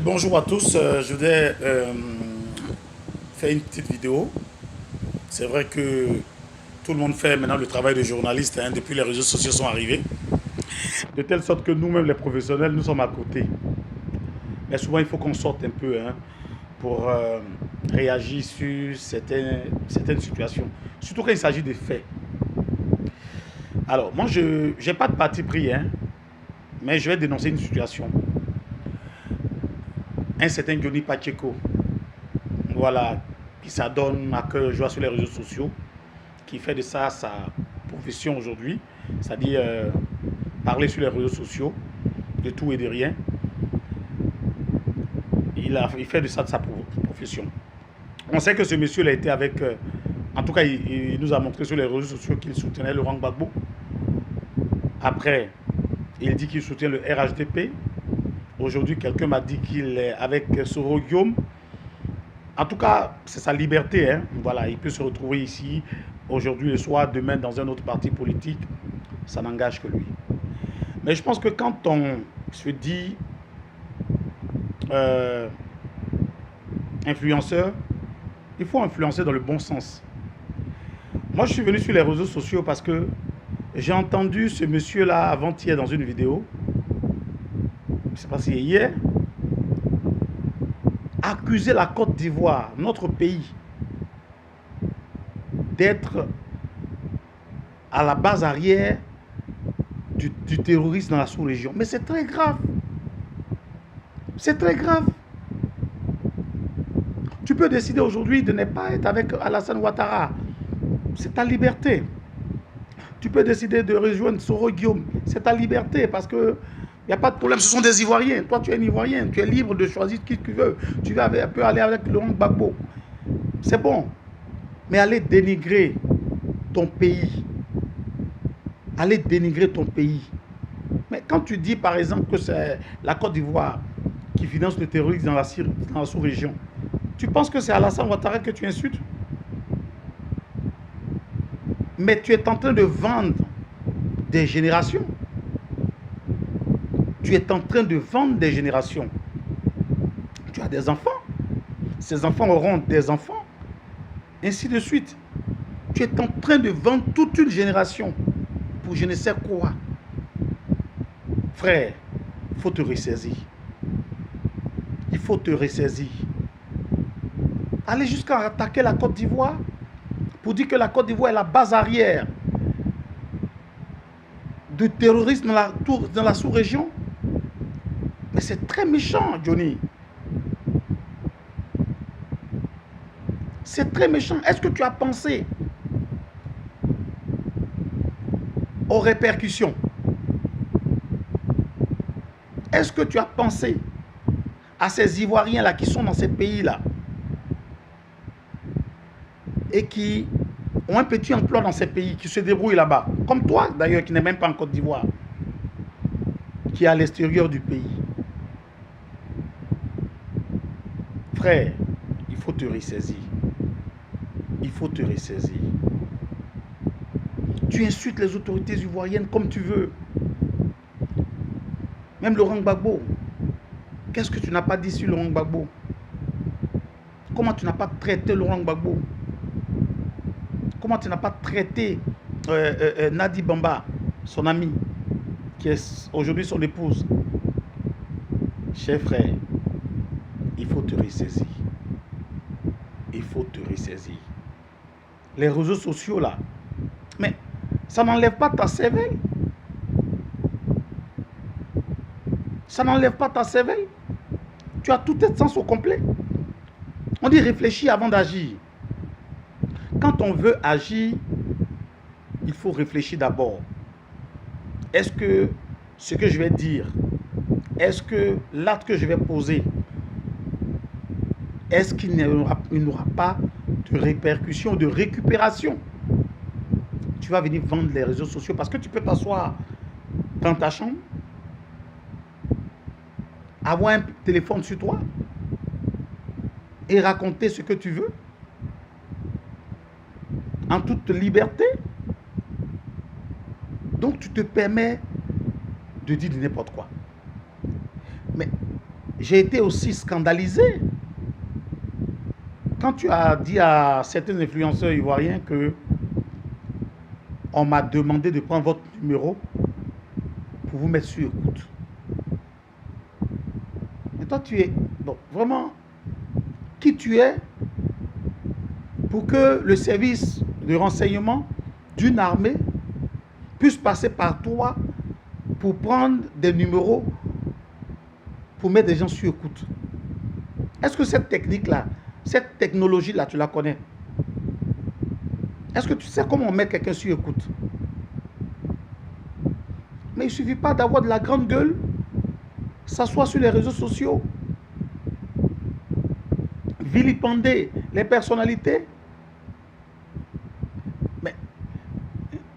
Bonjour à tous, je voudrais faire une petite vidéo. C'est vrai que tout le monde fait maintenant le travail de journaliste hein, depuis les réseaux sociaux sont arrivés. De telle sorte que nous-mêmes les professionnels, nous sommes à côté. Mais souvent il faut qu'on sorte un peu hein, pour réagir sur certaines situations. Surtout quand il s'agit de faits. Alors moi je n'ai pas de parti pris, hein, mais je vais dénoncer une situation. Un certain Johnny Pacheco, voilà, qui s'adonne à cœur joie sur les réseaux sociaux, qui fait de ça sa profession aujourd'hui, c'est-à-dire parler sur les réseaux sociaux de tout et de rien. Il fait de ça de sa profession. On sait que ce monsieur il a été avec, en tout cas il nous a montré sur les réseaux sociaux qu'il soutenait Laurent Gbagbo. Après, il dit qu'il soutient le RHDP. Aujourd'hui, quelqu'un m'a dit qu'il est avec Soro Guillaume. En tout cas, c'est sa liberté. Hein. Voilà, il peut se retrouver ici aujourd'hui et soir, demain dans un autre parti politique. Ça n'engage que lui. Mais je pense que quand on se dit euh, influenceur, il faut influencer dans le bon sens. Moi, je suis venu sur les réseaux sociaux parce que j'ai entendu ce monsieur-là avant-hier dans une vidéo. Je ne sais pas si c'est hier. Accuser la Côte d'Ivoire, notre pays, d'être à la base arrière du terrorisme dans la sous-région. Mais c'est très grave. C'est très grave. Tu peux décider aujourd'hui de ne pas être avec Alassane Ouattara. C'est ta liberté. Tu peux décider de rejoindre Soro Guillaume. C'est ta liberté parce que il n'y a pas de problème. Ce sont des Ivoiriens. Toi, tu es un Ivoirien. Tu es libre de choisir qui tu veux. Tu peux aller avec Laurent Gbagbo. C'est bon. Mais aller dénigrer ton pays. Aller dénigrer ton pays. Mais quand tu dis, par exemple, que c'est la Côte d'Ivoire qui finance le terrorisme dans la sous-région, tu penses que c'est Alassane Ouattara que tu insultes? Mais tu es en train de vendre des générations. Tu es en train de vendre des générations. Tu as des enfants. Ces enfants auront des enfants. Ainsi de suite. Tu es en train de vendre toute une génération pour je ne sais quoi. Frère, il faut te ressaisir. Il faut te ressaisir. Aller jusqu'à attaquer la Côte d'Ivoire pour dire que la Côte d'Ivoire est la base arrière de terrorisme dans la sous-région. Mais c'est très méchant, Johnny. C'est très méchant. Est-ce que tu as pensé aux répercussions? Est-ce que tu as pensé à ces Ivoiriens-là qui sont dans ces pays-là et qui ont un petit emploi dans ces pays, qui se débrouillent là-bas, comme toi d'ailleurs, qui n'est même pas en Côte d'Ivoire, qui est à l'extérieur du pays. Frère, il faut te ressaisir. Il faut te ressaisir. Tu insultes les autorités ivoiriennes comme tu veux. Même Laurent Gbagbo. Qu'est-ce que tu n'as pas dit sur Laurent Gbagbo? Comment tu n'as pas traité Laurent Gbagbo? Comment tu n'as pas traité Nadi Bamba, son ami, qui est aujourd'hui son épouse? Cher frère, il faut te ressaisir. Il faut te ressaisir. Les réseaux sociaux là, mais ça n'enlève pas ta cervelle. Ça n'enlève pas ta cervelle. Tu as tout tes sens au complet. On dit réfléchir avant d'agir. Quand on veut agir, il faut réfléchir d'abord. Est-ce que ce que je vais dire, est-ce que l'acte que je vais poser, est-ce qu'il n'y aura pas de répercussions, de récupération? Tu vas venir vendre les réseaux sociaux parce que tu peux t'asseoir dans ta chambre, avoir un téléphone sur toi et raconter ce que tu veux en toute liberté. Donc tu te permets de dire n'importe quoi. Mais j'ai été aussi scandalisé quand tu as dit à certains influenceurs ivoiriens que on m'a demandé de prendre votre numéro pour vous mettre sur écoute. Et toi, tu es, bon, vraiment, qui tu es pour que le service de renseignement d'une armée puisse passer par toi pour prendre des numéros pour mettre des gens sur écoute. Est-ce que cette technique-là, cette technologie-là, tu la connais? Est-ce que tu sais comment on met quelqu'un sur écoute? Mais il ne suffit pas d'avoir de la grande gueule, s'asseoir sur les réseaux sociaux, vilipender les personnalités. Mais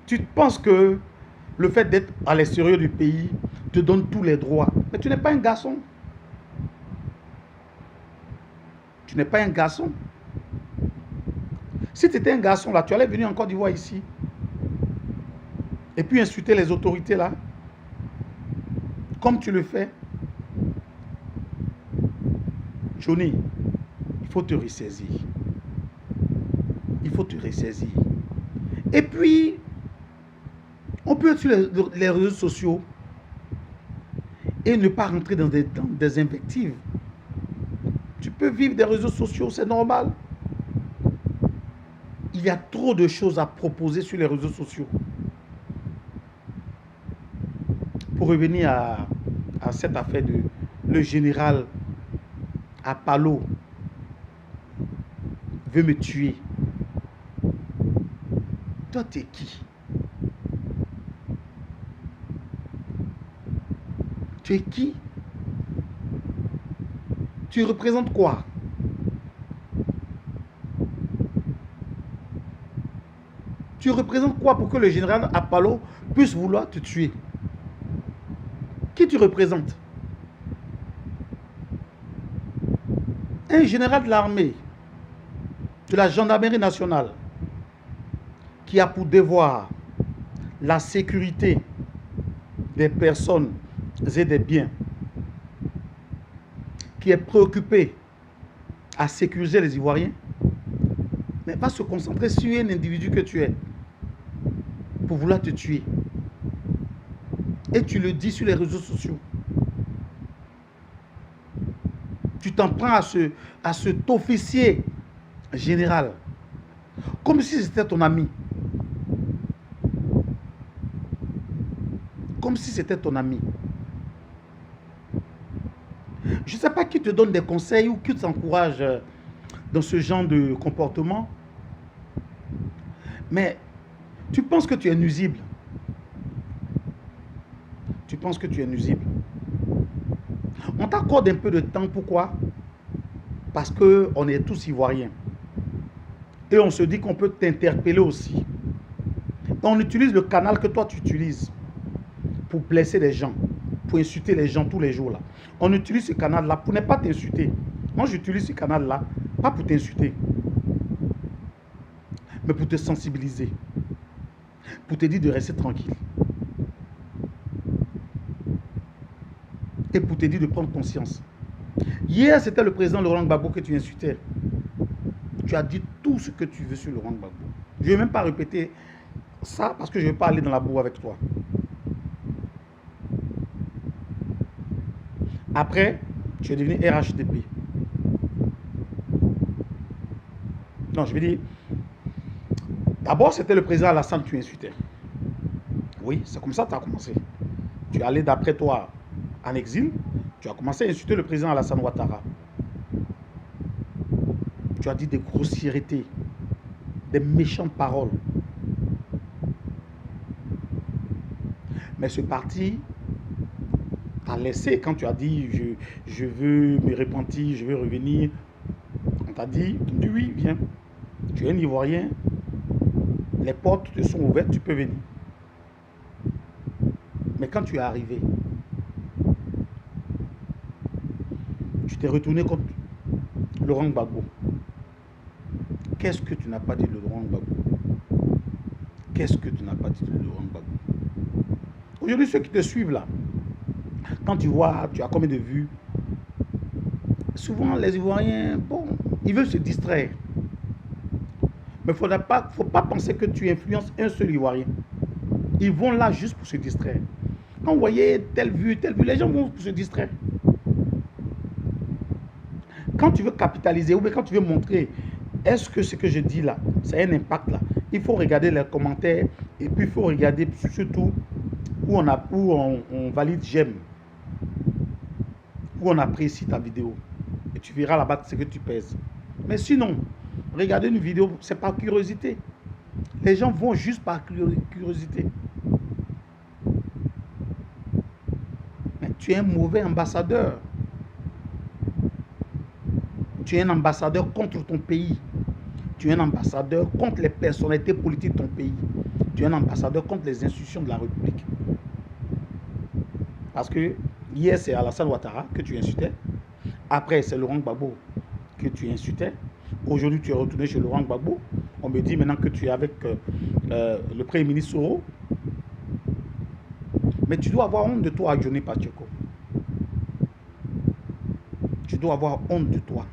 tu penses que le fait d'être à l'extérieur du pays te donne tous les droits. Mais tu n'es pas un garçon. Tu n'es pas un garçon. Si tu étais un garçon, là, tu allais venir en Côte d'Ivoire ici. Et puis insulter les autorités, là. Comme tu le fais. Johnny, il faut te ressaisir. Il faut te ressaisir. Et puis, on peut être sur les réseaux sociaux et ne pas rentrer dans des invectives. Tu peux vivre des réseaux sociaux, c'est normal. Il y a trop de choses à proposer sur les réseaux sociaux. Pour revenir à cette affaire de le général Apalo veut me tuer. Toi, t'es qui? Tu es qui? Tu représentes quoi? Tu représentes quoi pour que le général Apalo puisse vouloir te tuer? Qui tu représentes? Un général de l'armée, de la gendarmerie nationale, qui a pour devoir la sécurité des personnes et des biens, qui est préoccupé à sécuriser les Ivoiriens, mais va se concentrer sur un individu que tu es pour vouloir te tuer. Et tu le dis sur les réseaux sociaux. Tu t'en prends à cet officier général, comme si c'était ton ami. Comme si c'était ton ami. Je ne sais pas qui te donne des conseils ou qui t'encourage dans ce genre de comportement. Mais tu penses que tu es nuisible. Tu penses que tu es nuisible. On t'accorde un peu de temps. Pourquoi? Parce qu'on est tous Ivoiriens. Et on se dit qu'on peut t'interpeller aussi. On utilise le canal que toi tu utilises pour blesser les gens, pour insulter les gens tous les jours là. On utilise ce canal-là pour ne pas t'insulter. Moi, j'utilise ce canal-là, pas pour t'insulter, mais pour te sensibiliser, pour te dire de rester tranquille. Et pour te dire de prendre conscience. Hier, c'était le président Laurent Gbagbo que tu insultais. Tu as dit tout ce que tu veux sur Laurent Gbagbo. Je ne vais même pas répéter ça parce que je ne vais pas aller dans la boue avec toi. Après, tu es devenu RHDP. Non, je vais dire, d'abord, c'était le président Alassane que tu insultais. Oui, c'est comme ça que tu as commencé. Tu es allé d'après toi en exil, tu as commencé à insulter le président Alassane Ouattara. Tu as dit des grossièretés, des méchantes paroles. Mais ce parti t'a laissé quand tu as dit je veux me repentir, je veux revenir. On t'a dit oui, viens. Tu es un Ivoirien, les portes te sont ouvertes, tu peux venir. Mais quand tu es arrivé, tu t'es retourné contre Laurent Gbagbo. Qu'est-ce que tu n'as pas dit de Laurent Gbagbo? Qu'est-ce que tu n'as pas dit de Laurent Gbagbo? Aujourd'hui, ceux qui te suivent là, quand tu vois, tu as combien de vues? souvent les Ivoiriens, bon, ils veulent se distraire. Mais il ne faut pas penser que tu influences un seul Ivoirien. Ils vont là juste pour se distraire. Quand vous voyez telle vue, les gens vont pour se distraire. Quand tu veux capitaliser ou bien quand tu veux montrer, est-ce que ce que je dis là, ça a un impact là, il faut regarder les commentaires et puis il faut regarder surtout où on valide j'aime, où on apprécie ta vidéo. Et tu verras là-bas ce que tu pèses. Mais sinon, regarder une vidéo, c'est par curiosité. Les gens vont juste par curiosité. Mais tu es un mauvais ambassadeur. Tu es un ambassadeur contre ton pays. Tu es un ambassadeur contre les personnalités politiques de ton pays. Tu es un ambassadeur contre les institutions de la République. Parce que hier, c'est Alassane Ouattara que tu insultais. Après, c'est Laurent Gbagbo que tu insultais. Aujourd'hui, tu es retourné chez Laurent Gbagbo. On me dit maintenant que tu es avec le Premier ministre Soro. Mais tu dois avoir honte de toi, Johnny Pacheco. Tu dois avoir honte de toi.